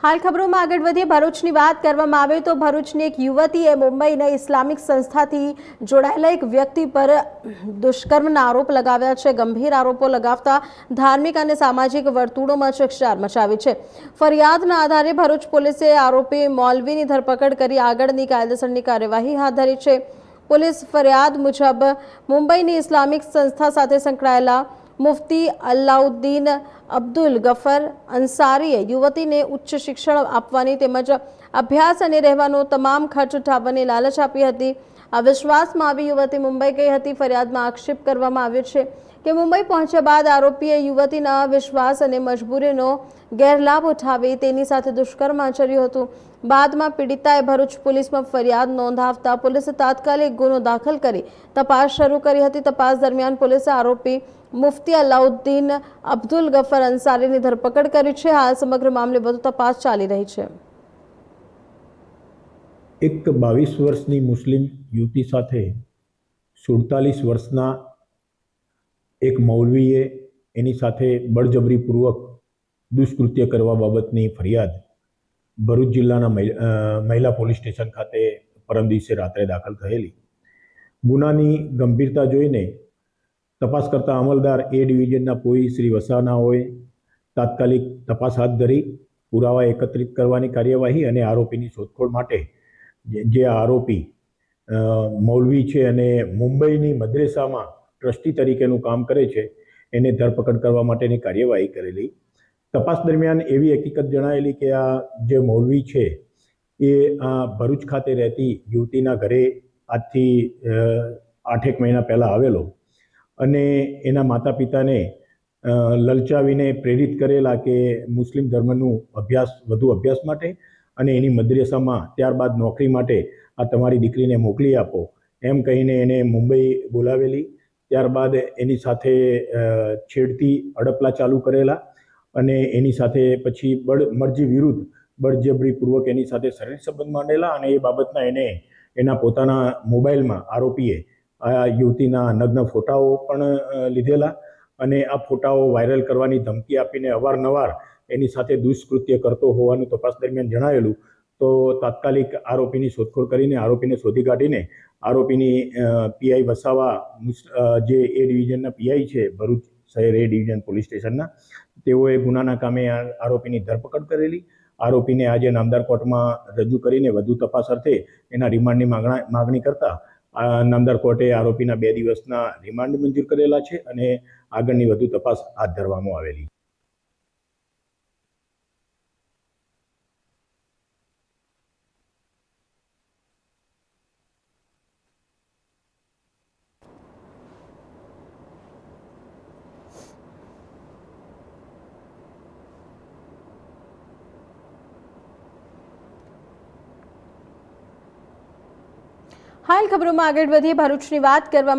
हाल खबरों में आगे वधीए भरूचनी बात करवामां आवे तो भरूचनी एक युवतीए मुंबईना इस्लामिक संस्थाथी जोड़ायेला एक व्यक्ति पर दुष्कर्मना आरोप लगाव्या छे। गंभीर आरोपो लगावता धार्मिक और सामाजिक वर्तुळोमां चकचार मचावी छे। फरियादना आधारे भरूच पोलीसे आरोपी मौलवीनी धरपकड़ करी आगळनी कायदेसरनी कार्यवाही हाथ धरी छे। पोलीस फरियाद मुजब मुंबईनी इस्लामिक संस्था साथे संकळायेला मुफ्ती अलाउद्दीन अब्दुल गफर अंसारीए युवतीने उच्च शिक्षण आपवानी तेमज अभ्यास अने रहेવાનો તમામ ખર્ચ ઉઠાવવાની લાલચ આપી હતી। આ વિશ્વાસમાં આવી યુવતી મુંબઈ ગઈ હતી। ફરિયાદમાં આક્ષેપ કરવામાં આવ્યો છે કે મુંબઈ પહોંચ્યા બાદ આરોપીએ યુવતીના વિશ્વાસ અને મજબૂરીનો ગેરલાભ ઉઠાવી તેની સાથે દુષ્કર્મ આચર્યું હતું। બાદમાં પીડિતાએ ભરૂચ પોલીસમાં ફરિયાદ નોંધાવતા પોલીસે તાત્કાલિક ગુનો દાખલ કરી તપાસ શરૂ કરી હતી। તપાસ દરમિયાન પોલીસે આરોપી मुफ्ती अलाउद्दीन अब्दुल गफर अंसारी की धरपकड़ करी है। हाल समग्र मामले વધુ तपास चाली रही है। एक 22 वर्षनी मुस्लिम युवती साथे 47 वर्षना एक मौलवीए एनी साथे बळजबरीपूर्वक दुष्कृत्य करवा बाबतनी फरियाद भरूच जिल्लाना महिला पोलीस स्टेशन खाते परम दिवसे रात्रे दाखल थयेली। गुनानी गंभीरता जोईने तपास करता अमलदार ए डिविजनना पोई श्री वसानाओए तात्कालिक तपास हाथ धरी पुरावा एकत्रित करवानी कार्यवाही अने आरोपीनी शोधखोळ माटे जे आरोपी मौलवी छे अने मुंबईनी मद्रेसामां ट्रस्टी तरीकेनुं काम करे छे एने धरपकड़ करवा माटेनी कार्यवाही करेली। तपास दरमियान एवी हकीकत जणायेली के आ जे मौलवी छे ए भरूच खाते रहती युवतीना घरे आजथी 8 महीना पहला आवेलो અને એના માતા પિતાને લલચાવીને પ્રેરિત કરેલા કે મુસ્લિમ ધર્મનું વધુ અભ્યાસ માટે અને એની મદ્રેસામાં ત્યારબાદ નોકરી માટે આ તમારી દીકરીને મોકલી આપો એમ કહીને એને મુંબઈ બોલાવેલી। ત્યારબાદ એની સાથે છેડતી અડપલા ચાલુ કરેલા અને એની સાથે પછી મરજી વિરુદ્ધ બળજબરીપૂર્વક એની સાથે શરીર સંબંધ માંડેલા અને એ બાબતના એને એના પોતાના મોબાઈલમાં આરોપીએ आ युवतीना नग्न फोटाओ पण लीधेला अने आ फोटाओ वायरल करवानी धमकी आपीने अवारनवार एनी साथे दुष्कृत्य करतो होवानुं तपास दरमियान जणावेलुं। तो तात्कालिक आरोपीनी शोधखोळ करीने आरोपीने शोधी काढीने आरोपीनी पीआई वसावा जे ए डिविजनना पीआई छे भरूच शहर ए डिविजन पोलीस स्टेशनना तेओए गुनाना कामे आरोपीनी धरपकड़ करेली। आरोपीने आजे नामदार कोर्टमां रजू करीने वधु तपास अर्थे एना रिमांडनी मागणी करता नामदार कोर्टे आरोपीना 2 दिवसना रिमांड मंजूर करेला छे अने आगळनी વધુ તપાસ હાથ ધરવામાં આવેલી। हाल खबरों में आगे वधीए भरूचनी बात करवा